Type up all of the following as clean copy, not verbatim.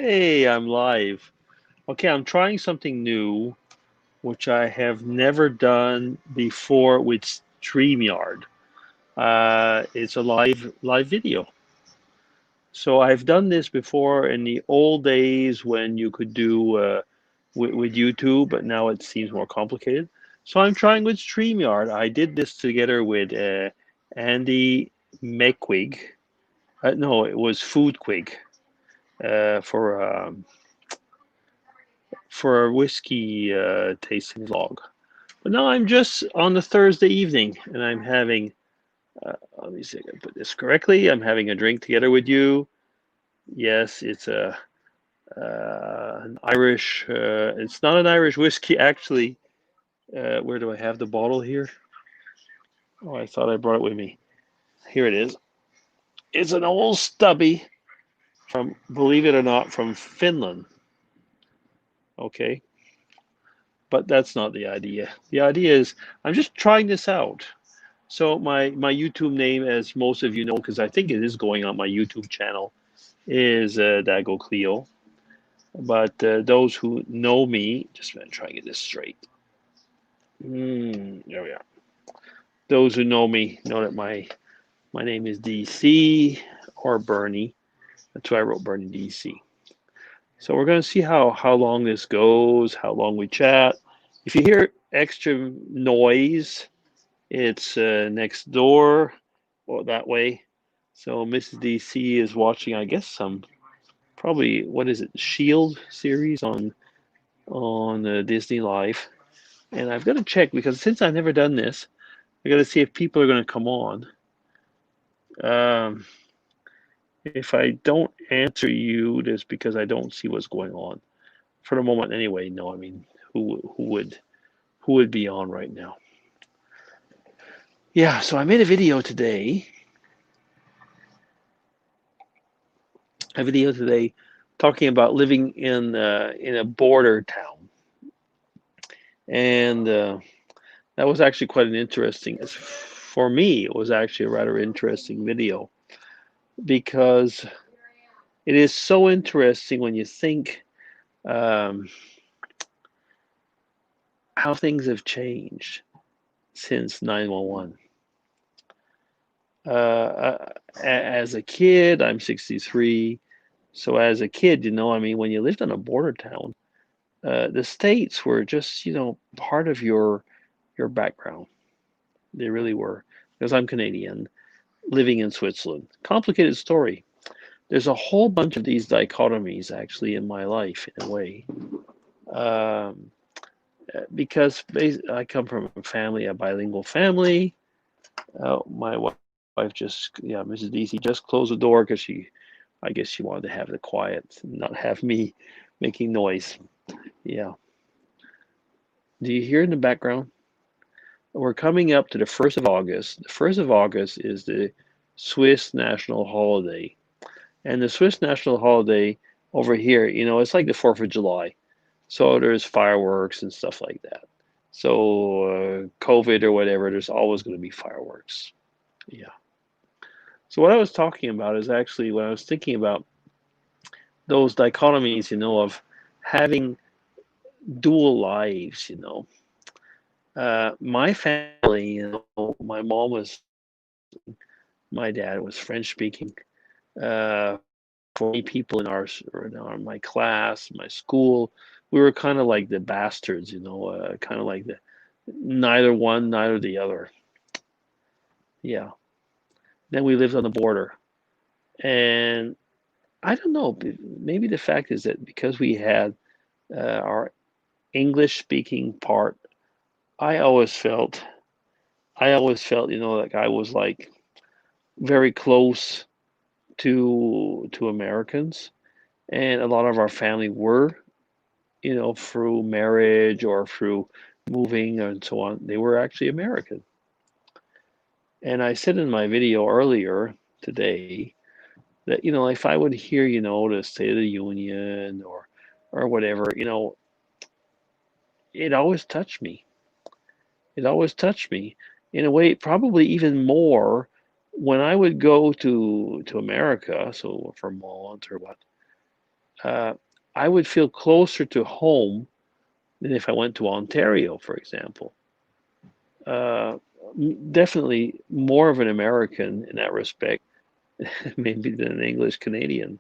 Hey, I'm live. Okay, I'm trying something new, which I have never done before with StreamYard. It's a live video. So I've done this before in the old days when you could do with YouTube, but now it seems more complicated. So I'm trying with StreamYard. I did this together with Andy Mekwig. No, it was Foodquig uh, for. Um, for a whiskey tasting vlog. But now I'm just on a Thursday evening and I'm having, let me see if I can put this correctly. I'm having a drink together with you. Yes, it's an Irish, it's not an Irish whiskey actually. Where do I have the bottle here? Oh, I thought I brought it with me. Here it is. It's an old stubby from, believe it or not, from Finland. Okay, but that's not the idea. The idea is I'm just trying this out. So my YouTube name, as most of you know, because I think it is going on my YouTube channel, is dagocleo. But those who know me, just gonna try and get this straight. There we are. Those who know me know that my name is DC or Bernie. That's why I wrote Bernie DC. So we're gonna see how long this goes, how long we chat. If you hear extra noise, it's next door or that way. So Mrs. DC is watching, I guess, some probably what is it, Shield series on Disney Live. And I've got to check because since I've never done this, I got to see if people are going to come on. Um, if I don't answer you, it's because I don't see what's going on for the moment. Anyway, no, I mean, who would be on right now? Yeah, so I made a video today. A video today talking about living in a border town, and that was actually quite an interesting. For me, it was actually a rather interesting video because it is so interesting when you think um, how things have changed since 911. As a kid, I'm 63. So as a kid, I mean, when you lived in a border town, the states were just, part of your background. They really were. Because I'm Canadian, living in Switzerland. Complicated story. There's a whole bunch of these dichotomies actually in my life, in a way. Um, because I come from a family, a bilingual family. My wife Mrs. DC just closed the door because I guess she wanted to have the quiet, not have me making noise. Yeah. Do you hear in the background? We're coming up to the 1st of August. The 1st of August is the Swiss national holiday. And the Swiss national holiday over here, it's like the 4th of July. So there's fireworks and stuff like that. So COVID or whatever, there's always going to be fireworks. Yeah. So what I was talking about is actually when I was thinking about those dichotomies, of having dual lives, my family, my mom was, my dad was French speaking. For many people in my class, my school, we were kind of like the bastards, kind of like the neither one, neither the other. Yeah. Then we lived on the border, and I don't know. Maybe the fact is that because we had our English speaking part, I always felt, like I was like very close to Americans, and a lot of our family were, through marriage or through moving and so on, they were actually American. And I said in my video earlier today that, if I would hear, the State of the Union or whatever, it always touched me. It always touched me in a way, probably even more when I would go to America, so Vermont or what, uh, I would feel closer to home than if I went to Ontario, for example. Uh, Definitely more of an American in that respect, maybe than an English Canadian.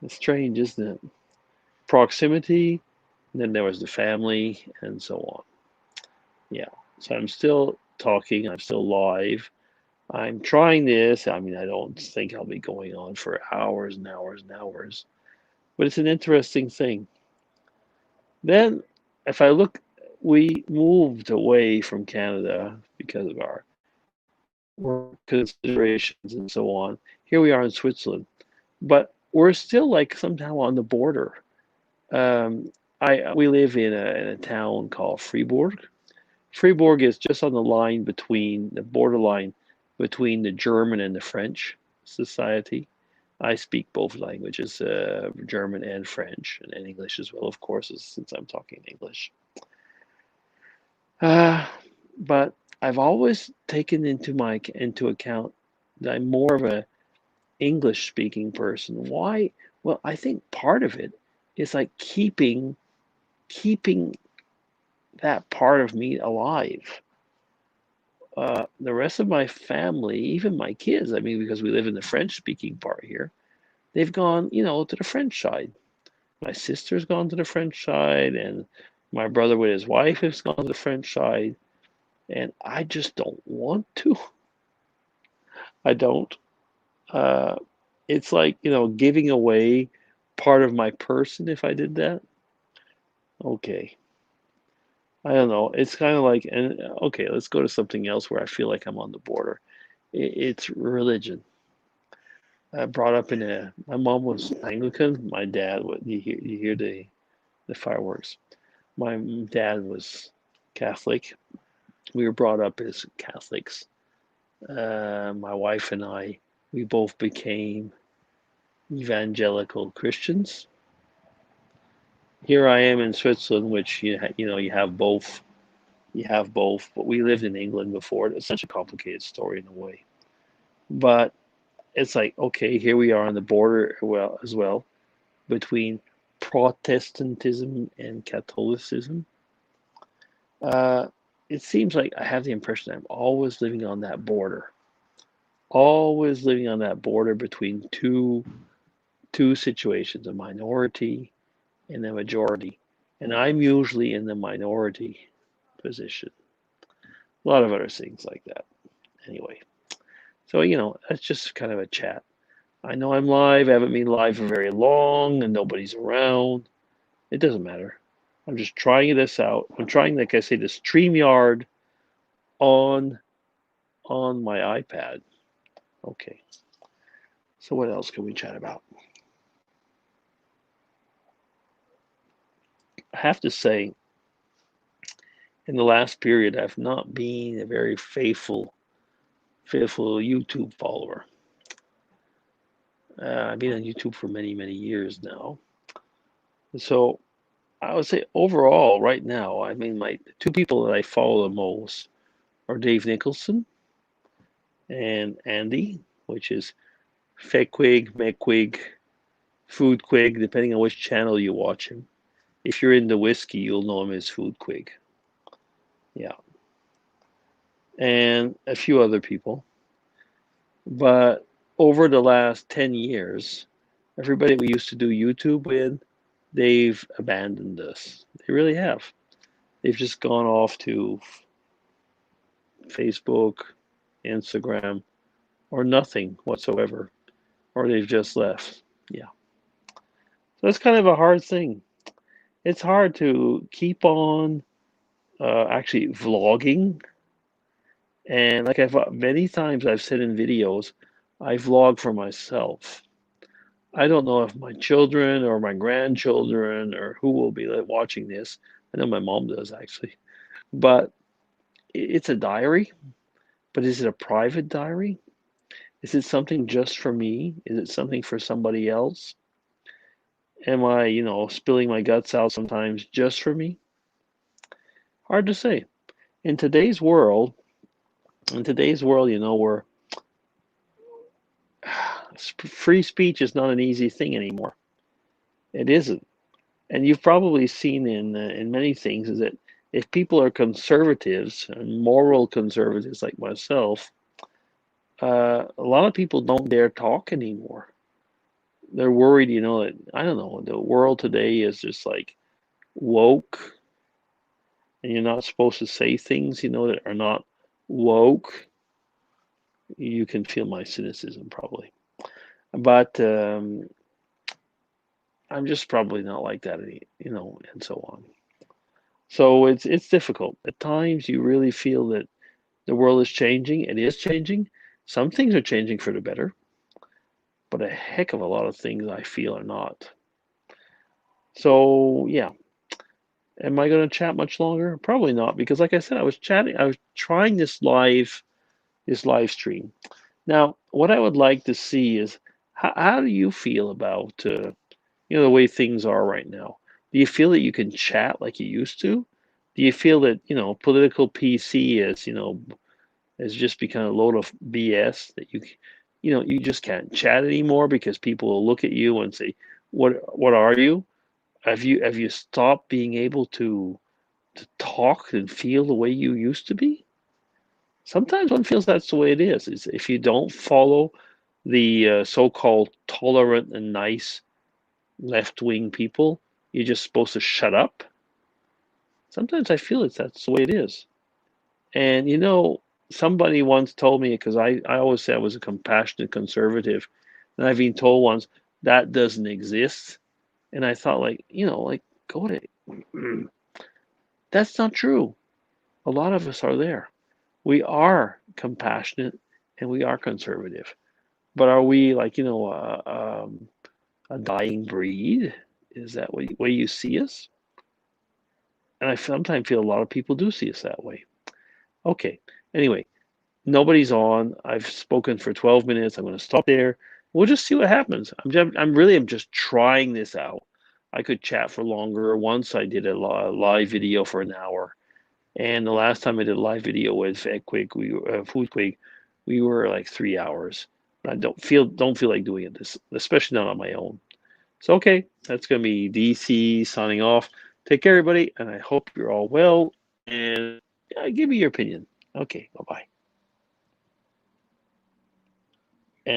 It's strange, isn't it? Proximity, and then there was the family, and so on. Yeah. So I'm still talking, I'm still live. I'm trying this. I mean, I don't think I'll be going on for hours and hours and hours, but it's an interesting thing. Then, if I look, we moved away from Canada because of our work considerations and so on. Here we are in Switzerland, but we're still like somehow on the border. Um, we live in a town called Fribourg. Fribourg is just on the line between the borderline between the German and the French society. I speak both languages, German and French, and English as well, of course, since I'm talking English. Uh, but I've always taken into account that I'm more of a English speaking person. Why? Well, I think part of it is like keeping that part of me alive. The rest of my family, even my kids, I mean, because we live in the French speaking part here, they've gone, to the French side. My sister's gone to the French side, and my brother with his wife has gone to the French side, and I just don't want to. I don't. Uh, it's like, giving away part of my person if I did that. Okay. I don't know. It's kind of like, and okay, let's go to something else where I feel like I'm on the border. It's religion. Brought up my mom was Anglican. My dad, you hear the fireworks. My dad was Catholic. We were brought up as Catholics. My wife and I, we both became evangelical Christians. Here I am in Switzerland, which you have both. You have both, but we lived in England before. It's such a complicated story in a way. But it's like, okay, here we are on the border as well between Protestantism and Catholicism. Uh, it seems like I have the impression I'm always living on that border, always living on that border between two situations, a minority and a majority. And I'm usually in the minority position. A lot of other things like that. Anyway, so that's just kind of a chat. I know I'm live. I haven't been live for very long, and nobody's around. It doesn't matter. I'm just trying this out. I'm trying, like I say, this StreamYard on on my iPad. Okay. So what else can we chat about? I have to say, in the last period, I've not been a very faithful YouTube follower. I've been on YouTube for many, many years now. So I would say overall, right now, I mean, my two people that I follow the most are Dave Nicholson and Andy, which is Fequig, Mequig, Foodquig, depending on which channel you watch him. If you're into whiskey, you'll know him as Foodquig. Yeah. And a few other people. But over the last 10 years, everybody we used to do YouTube with, they've abandoned us. They really have. They've just gone off to Facebook, Instagram, or nothing whatsoever, or they've just left. Yeah. So it's kind of a hard thing. It's hard to keep on actually vlogging. And like many times I've said in videos, I vlog for myself. I don't know if my children or my grandchildren or who will be watching this. I know my mom does actually, but it's a diary. But is it a private diary? Is it something just for me? Is it something for somebody else? Am I, spilling my guts out sometimes just for me? Hard to say. In today's world, where free speech is not an easy thing anymore. It isn't. And you've probably seen in many things is that if people are conservatives and moral conservatives like myself, a lot of people don't dare talk anymore. They're worried, that I don't know, the world today is just like woke, and you're not supposed to say things, that are not woke. You can feel my cynicism probably, but I'm just probably not like that, and so on. So it's difficult. At times you really feel that the world is changing. It is changing. Some things are changing for the better, but a heck of a lot of things I feel are not. So yeah, am I going to chat much longer? Probably not, because like I said, I was trying this live stream. Now, what I would like to see is how do you feel about the way things are right now? Do you feel that you can chat like you used to? Do you feel that political PC has just become a load of BS that you just can't chat anymore because people will look at you and say, "What are you? Have you stopped being able to talk and feel the way you used to be?" Sometimes one feels that's the way it is. Is if you don't follow the so-called tolerant and nice left-wing people, you're just supposed to shut up. Sometimes I feel that's the way it is. And somebody once told me, because I always say I was a compassionate conservative, and I've been told once that doesn't exist. And I thought, like, go to that's not true. A lot of us are there. We are compassionate and we are conservative. But are we like, a dying breed? Is that way you see us? And I sometimes feel a lot of people do see us that way. Okay. Anyway, nobody's on. I've spoken for 12 minutes. I'm going to stop there. We'll just see what happens. I'm just trying this out. I could chat for longer. Once I did a live video for an hour, and the last time I did a live video with Food Quick, we were like 3 hours. I don't feel like doing it this, especially not on my own. So okay, that's gonna be DC signing off. Take care, everybody, and I hope you're all well. And give me your opinion. Okay, bye bye.